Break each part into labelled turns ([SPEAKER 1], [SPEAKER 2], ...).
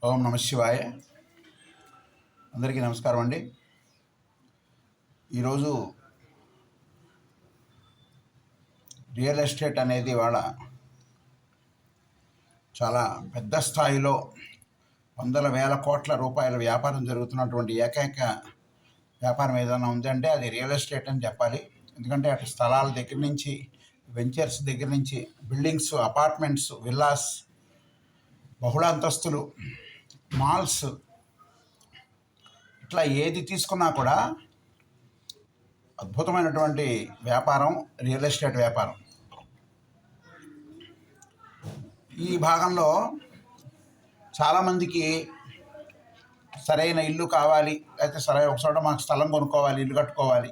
[SPEAKER 1] ఓం నమ శివాయ. అందరికీ నమస్కారం అండి. ఈరోజు రియల్ ఎస్టేట్ అనేది ఇవాళ చాలా పెద్ద స్థాయిలో వందల వేల కోట్ల రూపాయల వ్యాపారం జరుగుతున్నటువంటి ఏకైక వ్యాపారం ఏదైనా ఉందంటే అది రియల్ ఎస్టేట్ అని చెప్పాలి. ఎందుకంటే అటు స్థలాల దగ్గర నుంచి, వెంచర్స్ దగ్గర నుంచి, బిల్డింగ్స్, అపార్ట్మెంట్స్, విల్లాస్, బహుళ అంతస్తులు, మాల్స్, ఇట్లా ఏది తీసుకున్నా కూడా అద్భుతమైనటువంటి వ్యాపారం రియల్ ఎస్టేట్ వ్యాపారం. ఈ భాగంలో చాలామందికి సరైన ఇల్లు కావాలి, లేకపోతే సరైన ఒక చోట మాకు స్థలం కొనుక్కోవాలి, ఇల్లు కట్టుకోవాలి,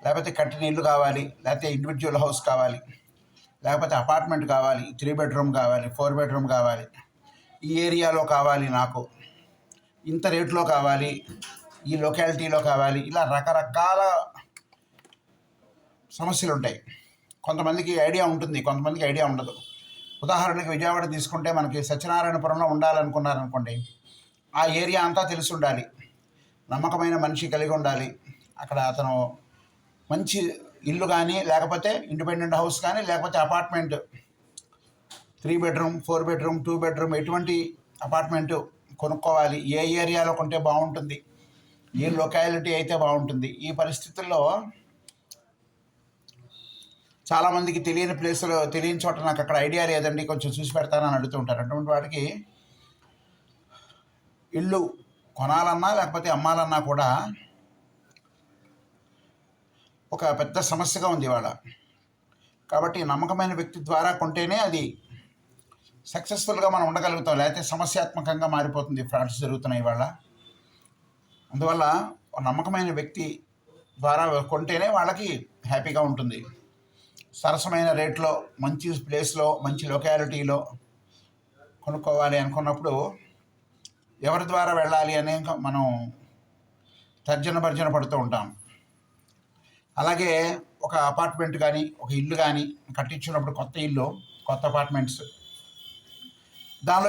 [SPEAKER 1] లేకపోతే కట్టిన ఇల్లు కావాలి, లేకపోతే ఇండివిజువల్ హౌస్ కావాలి, లేకపోతే అపార్ట్మెంట్ కావాలి, 3 బెడ్రూమ్ కావాలి, 4 బెడ్రూమ్ కావాలి, ఈ ఏరియాలో కావాలి, నాకు ఇంత రేట్లో కావాలి, ఈ లొకాలిటీలో కావాలి, ఇలా రకరకాల సమస్యలు ఉంటాయి. కొంతమందికి ఐడియా ఉంటుంది, కొంతమందికి ఐడియా ఉండదు. ఉదాహరణకి విజయవాడ తీసుకుంటే మనకి సత్యనారాయణపురంలో ఉండాలనుకున్నారనుకోండి, ఆ ఏరియా అంతా తెలిసి ఉండాలి, నమ్మకమైన మనిషి కలిగి ఉండాలి, అక్కడ అతను మంచి ఇల్లు కానీ, లేకపోతే ఇండిపెండెంట్ హౌస్ కానీ, లేకపోతే అపార్ట్మెంట్ 3 బెడ్రూమ్, 4 బెడ్రూమ్, 2 బెడ్రూమ్ ఎటువంటి అపార్ట్మెంటు కొనుక్కోవాలి, ఏ ఏరియాలో కొంటే బాగుంటుంది, ఏ లొకాలిటీ అయితే బాగుంటుంది. ఈ పరిస్థితుల్లో చాలామందికి తెలియని ప్లేసులో, తెలియని చోట నాకు అక్కడ ఐడియా లేదండి, కొంచెం చూసి పెడతానని అడుగుతుంటారు. అటువంటి వాటికి ఇల్లు కొనాలన్నా లేకపోతే అమ్మాలన్నా కూడా ఒక పెద్ద సమస్యగా ఉంది ఇవాళ. కాబట్టి నమ్మకమైన వ్యక్తి ద్వారా కొంటేనే అది సక్సెస్ఫుల్గా మనం ఉండగలుగుతాం, లేకపోతే సమస్యాత్మకంగా మారిపోతుంది. ఫ్రాడ్స్ జరుగుతున్నాయి ఇవాళ. అందువల్ల నమ్మకమైన వ్యక్తి ద్వారా కొంటేనే వాళ్ళకి హ్యాపీగా ఉంటుంది. సరసమైన రేట్లో, మంచి ప్లేస్లో, మంచి లొకాలిటీలో కొనుక్కోవాలి అనుకున్నప్పుడు ఎవరి ద్వారా వెళ్ళాలి అనే మనం తర్జన పడుతూ ఉంటాం. అలాగే ఒక అపార్ట్మెంట్ కానీ, ఒక ఇల్లు కానీ కట్టించినప్పుడు, కొత్త ఇల్లు, కొత్త అపార్ట్మెంట్స్, దానిలో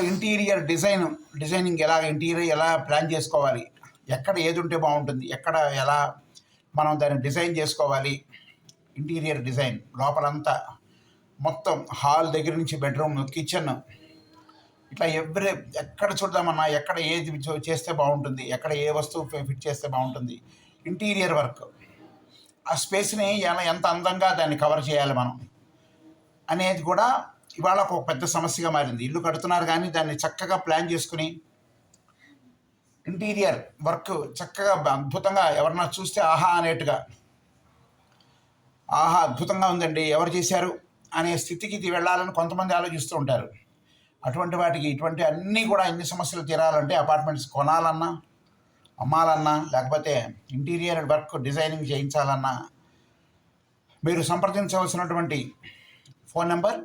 [SPEAKER 1] డిజైనింగ్ ఇంటీరియర్ ఎలా ప్లాన్ చేసుకోవాలి, ఎక్కడ ఏది ఉంటే బాగుంటుంది, ఎక్కడ ఎలా మనం దాన్ని డిజైన్ చేసుకోవాలి, ఇంటీరియర్ డిజైన్ లోపలంతా మొత్తం హాల్ దగ్గర నుంచి బెడ్రూమ్, కిచెన్, ఇట్లా ఎక్కడ చూద్దామన్నా ఎక్కడ ఏది చేస్తే బాగుంటుంది, ఎక్కడ ఏ వస్తువు ఫిట్ చేస్తే బాగుంటుంది, ఇంటీరియర్ వర్క్, ఆ స్పేస్ని ఎంత అందంగా దాన్ని కవర్ చేయాలి మనం అనేది కూడా ఇవాళ ఒక పెద్ద సమస్యగా మారింది. ఇల్లు కడుతున్నారు కానీ దాన్ని చక్కగా ప్లాన్ చేసుకుని ఇంటీరియర్ వర్క్ చక్కగా అద్భుతంగా ఎవరన్నా చూస్తే ఆహా అనేట్టుగా, ఆహా అద్భుతంగా ఉందండి, ఎవరు చేశారు అనే స్థితికి వెళ్ళాలని కొంతమంది ఆలోచిస్తూ ఉంటారు. అటువంటి వాటికి ఇటువంటి అన్నీ కూడా ఎన్ని సమస్యలు తీరాలంటే అపార్ట్మెంట్స్ కొనాలన్నా, అమ్మాలన్నా, లేకపోతే ఇంటీరియర్ వర్క్ డిజైనింగ్ చేయించాలన్నా మీరు సంప్రదించవలసినటువంటి ఫోన్ నెంబర్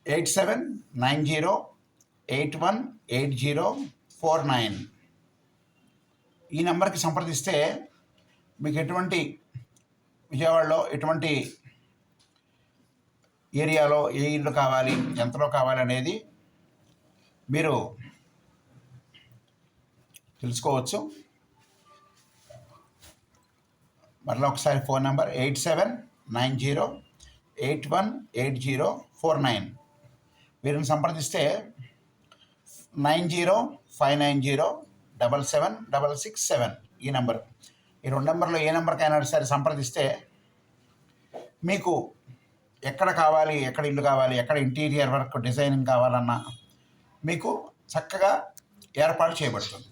[SPEAKER 1] 8790818049. ఈ నెంబర్కి సంప్రదిస్తే మీకు ఎటువంటి విజయవాడలో ఎటువంటి ఏరియాలో ఏ ఇల్లు కావాలి, ఎంతలో కావాలి అనేది మీరు తెలుసుకోవచ్చు. మరలా ఒకసారి ఫోన్ నెంబర్ 8790818049. వీరిని సంప్రదిస్తే 9059077667 ఈ నెంబరు. ఈ 2 నెంబర్లో ఏ నెంబర్కైనా సరే సంప్రదిస్తే మీకు ఎక్కడ కావాలి, ఎక్కడ ఇల్లు కావాలి, ఎక్కడ ఇంటీరియర్ వర్క్ డిజైనింగ్ కావాలన్నా మీకు చక్కగా ఏర్పాటు చేయబడుతుంది.